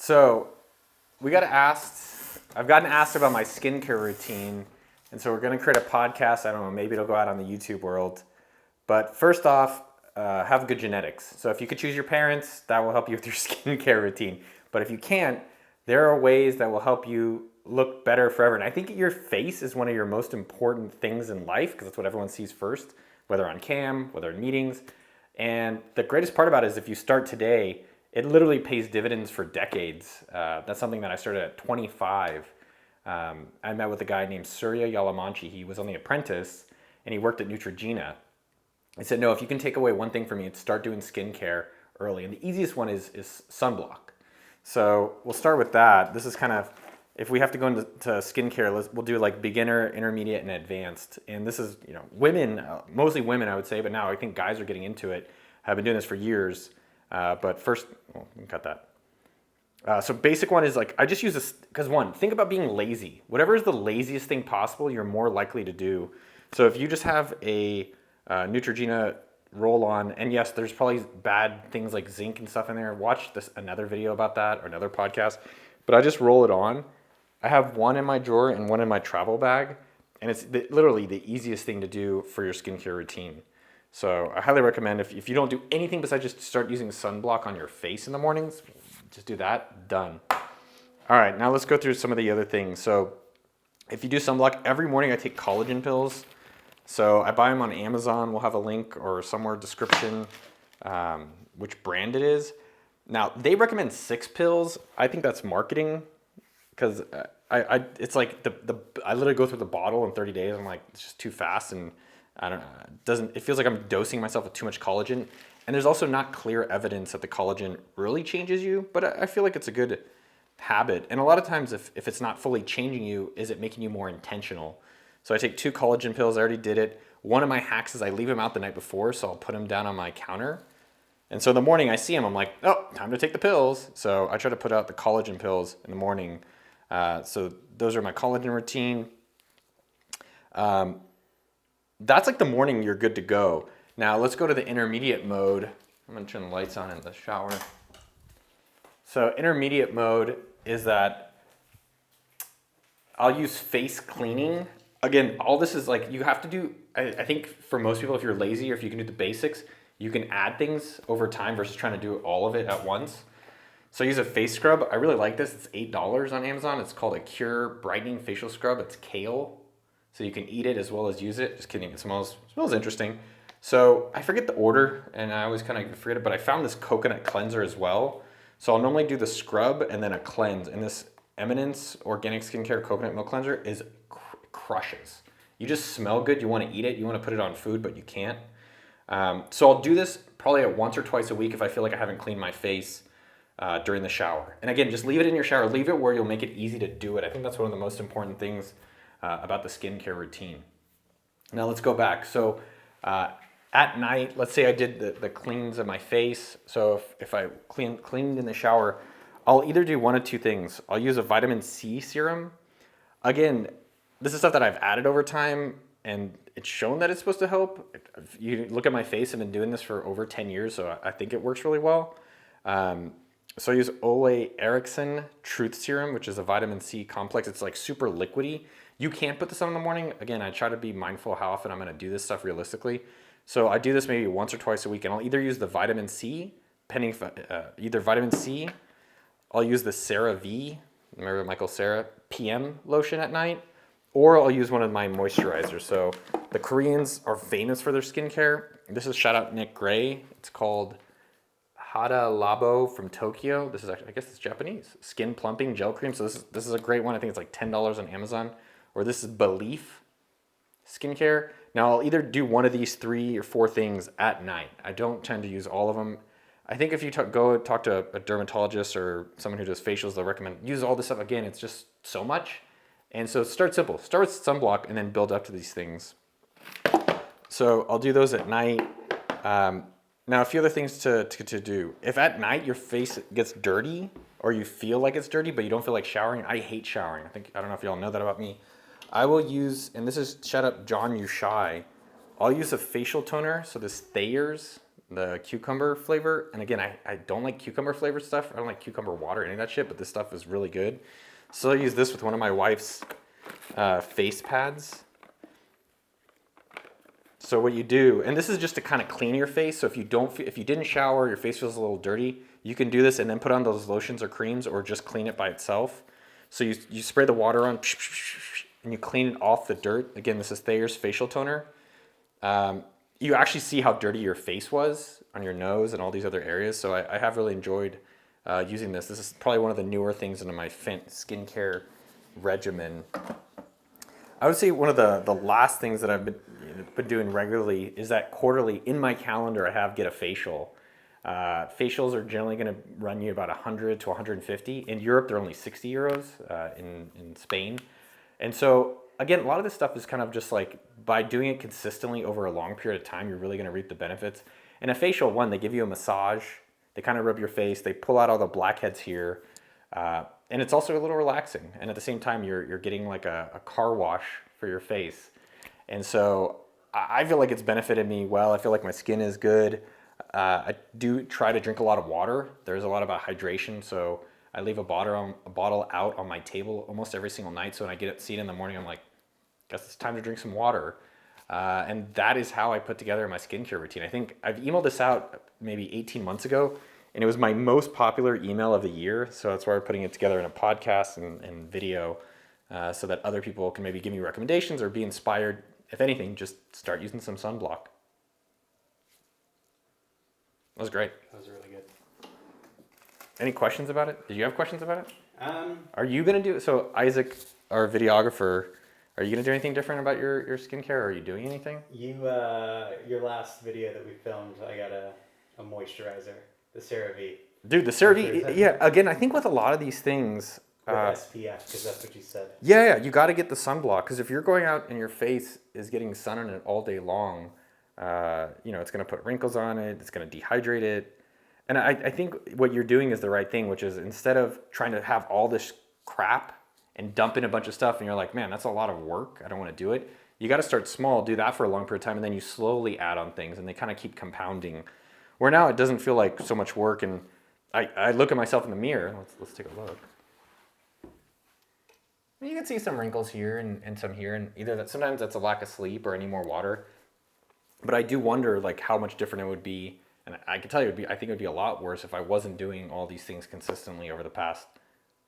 So I've gotten asked about my skincare routine, and so we're going to create a podcast. I don't know, maybe it'll go out on the YouTube world. But first off, have good genetics. So if you could choose your parents, that will help you with your skincare routine. But if you can't, there are ways that will help you look better forever. And I think your face is one of your most important things in life because that's what everyone sees first, whether on cam, whether in meetings. And the greatest part about it is if you start today, it literally pays dividends for decades. That's something that I started at 25. I met with a guy named Surya Yalamanchi. He was on The Apprentice and he worked at Neutrogena. I said, no, if you can take away one thing from me, it's start doing skincare early. And the easiest one is sunblock. So we'll start with that. This is kind of, if we have to go into skincare, we'll do like beginner, intermediate, and advanced. And this is, women, mostly women, I would say, but now I think guys are getting into it. I've been doing this for years. But first, we can cut that. So basic one is like, I just use this, because one, think about being lazy. Whatever is the laziest thing possible, you're more likely to do. So if you just have a Neutrogena roll-on, and yes, there's probably bad things like zinc and stuff in there. Watch another video about that or another podcast. But I just roll it on. I have one in my drawer and one in my travel bag, and it's literally the easiest thing to do for your skincare routine. So I highly recommend if you don't do anything besides just start using sunblock on your face in the mornings, just do that, done. All right, now let's go through some of the other things. So if you do sunblock, every morning I take collagen pills. So I buy them on Amazon. We'll have a link or somewhere description which brand it is. Now they recommend 6 pills. I think that's marketing because it's like I literally go through the bottle in 30 days. I'm like, it's just too fast, and I don't know. It feels like I'm dosing myself with too much collagen. And there's also not clear evidence that the collagen really changes you, but I feel like it's a good habit. And a lot of times if it's not fully changing you, is it making you more intentional? So I take 2 collagen pills. I already did it. One of my hacks is I leave them out the night before, so I'll put them down on my counter. And so in the morning I see them, I'm like, oh, time to take the pills. So I try to put out the collagen pills in the morning. So those are my collagen routine. That's like the morning you're good to go. Now let's go to the intermediate mode. I'm gonna turn the lights on in the shower. So intermediate mode is that I'll use face cleaning. Again, all this is like, you have to do, I think for most people, if you're lazy or if you can do the basics, you can add things over time versus trying to do all of it at once. So I use a face scrub. I really like this. It's $8 on Amazon. It's called a Cure Brightening Facial Scrub. It's kale. So you can eat it as well as use it. Just kidding, it smells interesting. So I forget the order and I always kind of forget it, but I found this coconut cleanser as well. So I'll normally do the scrub and then a cleanse. And this Eminence Organic Skincare Coconut Milk Cleanser crushes. You just smell good. You want to eat it. You want to put it on food, but you can't. So I'll do this probably once or twice a week if I feel like I haven't cleaned my face during the shower. And again, just leave it in your shower. Leave it where you'll make it easy to do it. I think that's one of the most important things about the skincare routine. Now let's go back. So at night, let's say I did the cleans of my face. So if I cleaned in the shower, I'll either do one of two things. I'll use a vitamin C serum. Again, this is stuff that I've added over time and it's shown that it's supposed to help. If you look at my face, I've been doing this for over 10 years, so I think it works really well. So I use Ole Erickson Truth Serum, which is a vitamin C complex. It's like super liquidy. You can't put this on in the morning. Again, I try to be mindful how often I'm gonna do this stuff realistically. So I do this maybe once or twice a week, and I'll either use the vitamin C, either vitamin C, I'll use the CeraVe, remember Michael Cera, PM lotion at night, or I'll use one of my moisturizers. So the Koreans are famous for their skincare. This is shout out Nick Gray. It's called Hada Labo from Tokyo. This is actually, I guess it's Japanese. Skin plumping gel cream. So this is a great one. I think it's like $10 on Amazon. Or this is Belief skincare. Now I'll either do one of these 3 or 4 things at night. I don't tend to use all of them. I think if you go talk to a dermatologist or someone who does facials, they'll recommend use all this stuff. Again, it's just so much. And so start simple. Start with sunblock and then build up to these things. So I'll do those at night. Now a few other things to do. If at night your face gets dirty or you feel like it's dirty but you don't feel like showering, I hate showering. I don't know if y'all know that about me. I will use, and this is shout out John Ushai, I'll use a facial toner. So this Thayer's the cucumber flavor. And again, I don't like cucumber flavored stuff. I don't like cucumber water, any of that shit, but this stuff is really good. So I use this with one of my wife's face pads. So what you do, and this is just to kind of clean your face. So if you didn't shower, your face feels a little dirty, you can do this and then put on those lotions or creams or just clean it by itself. So you spray the water on and you clean it off the dirt. Again, this is Thayer's facial toner. You actually see how dirty your face was on your nose and all these other areas. So I have really enjoyed using this. This is probably one of the newer things into my skincare regimen. I would say one of the last things that I've been doing regularly is that quarterly in my calendar I have get a facial. Facials are generally going to run you about 100 to 150. In Europe, they're only 60 euros in Spain. And so, again, a lot of this stuff is kind of just like by doing it consistently over a long period of time, you're really going to reap the benefits. And a facial, one, they give you a massage. They kind of rub your face. They pull out all the blackheads here. And it's also a little relaxing. And at the same time, you're getting like a car wash for your face. And so I feel like it's benefited me well. I feel like my skin is good. I do try to drink a lot of water. There's a lot about hydration. So I leave a bottle out on my table almost every single night. So when I see it in the morning, I'm like, guess it's time to drink some water. And that is how I put together my skincare routine. I think I've emailed this out maybe 18 months ago. And it was my most popular email of the year. So that's why we're putting it together in a podcast and video so that other people can maybe give me recommendations or be inspired. If anything, just start using some sunblock. That was great. That was really good. Any questions about it? Did you have questions about it? Are you going to do, so Isaac, our videographer, are you going to do anything different about your skincare? Are you doing anything? Your last video that we filmed, I got a moisturizer. The CeraVe. Dude, the CeraVe, yeah, again, I think with a lot of these things... With SPF, because that's what you said. Yeah, you got to get the sunblock, because if you're going out and your face is getting sun on it all day long, it's going to put wrinkles on it, it's going to dehydrate it. And I think what you're doing is the right thing, which is instead of trying to have all this crap and dump in a bunch of stuff, and you're like, man, that's a lot of work, I don't want to do it. You got to start small, do that for a long period of time, and then you slowly add on things, and they kind of keep compounding. Where now it doesn't feel like so much work, and I look at myself in the mirror. Let's take a look. You can see some wrinkles here and some here, and either that sometimes that's a lack of sleep or any more water. But I do wonder like how much different it would be, and I can tell you I think it would be a lot worse if I wasn't doing all these things consistently over the past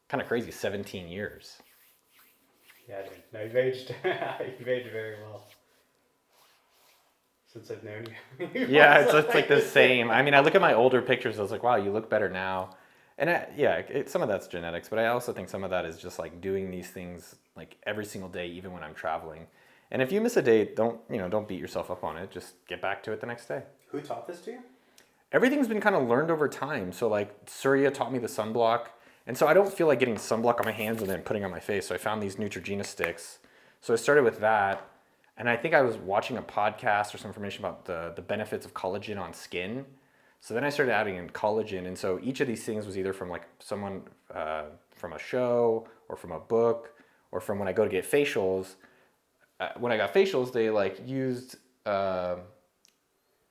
kind of crazy 17 years. Yeah, dude. No, you've aged very well. Since I've known you. Yeah, it's like the same. I mean, I look at my older pictures, I was like, wow, you look better now. And some of that's genetics, but I also think some of that is just like doing these things like every single day, even when I'm traveling. And if you miss a day, don't beat yourself up on it. Just get back to it the next day. Who taught this to you? Everything's been kind of learned over time. So like Surya taught me the sunblock. And so I don't feel like getting sunblock on my hands and then putting on my face. So I found these Neutrogena sticks. So I started with that. And I think I was watching a podcast or some information about the benefits of collagen on skin. So then I started adding in collagen. And so each of these things was either from like someone from a show or from a book or from when I go to get facials. When I got facials, they like used the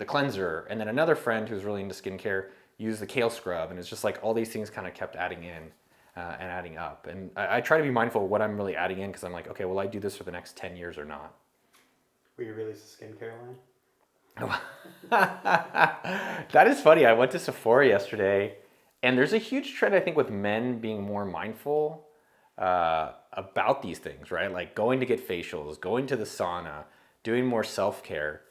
cleanser. And then another friend who's really into skincare used the kale scrub. And it's just like all these things kind of kept adding in and adding up. And I try to be mindful of what I'm really adding in because I'm like, okay, will I do this for the next 10 years or not? Will you release a skincare line? That is funny. I went to Sephora yesterday, and there's a huge trend, I think, with men being more mindful about these things, right? Like going to get facials, going to the sauna, doing more self-care.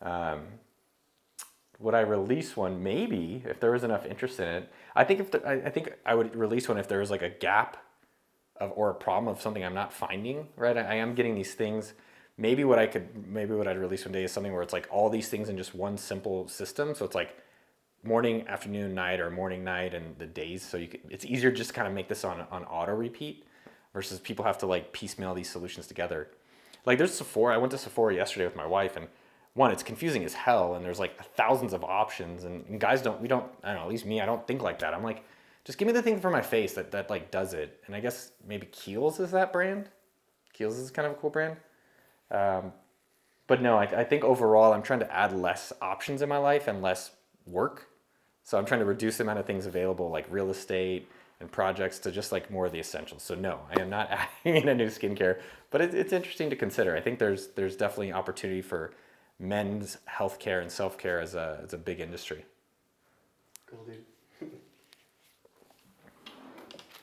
Would I release one? Maybe, if there was enough interest in it. I think I would release one if there was like a gap or a problem of something I'm not finding, right? I am getting these things. Maybe what I'd release one day is something where it's like all these things in just one simple system. So it's like morning, afternoon, night, or morning, night, and the days. So it's easier just to kind of make this on auto repeat versus people have to like piecemeal these solutions together. Like there's Sephora. I went to Sephora yesterday with my wife, and one, it's confusing as hell, and there's like thousands of options, and guys I don't know, at least me, I don't think like that. I'm like, just give me the thing for my face that like does it. And I guess maybe Kiehl's is that brand. Kiehl's is kind of a cool brand. But no, I think overall I'm trying to add less options in my life and less work. So I'm trying to reduce the amount of things available, like real estate and projects, to just like more of the essentials. So no, I am not adding in a new skincare, but it's interesting to consider. I think there's definitely opportunity for men's healthcare and self-care as a big industry. Cool, dude.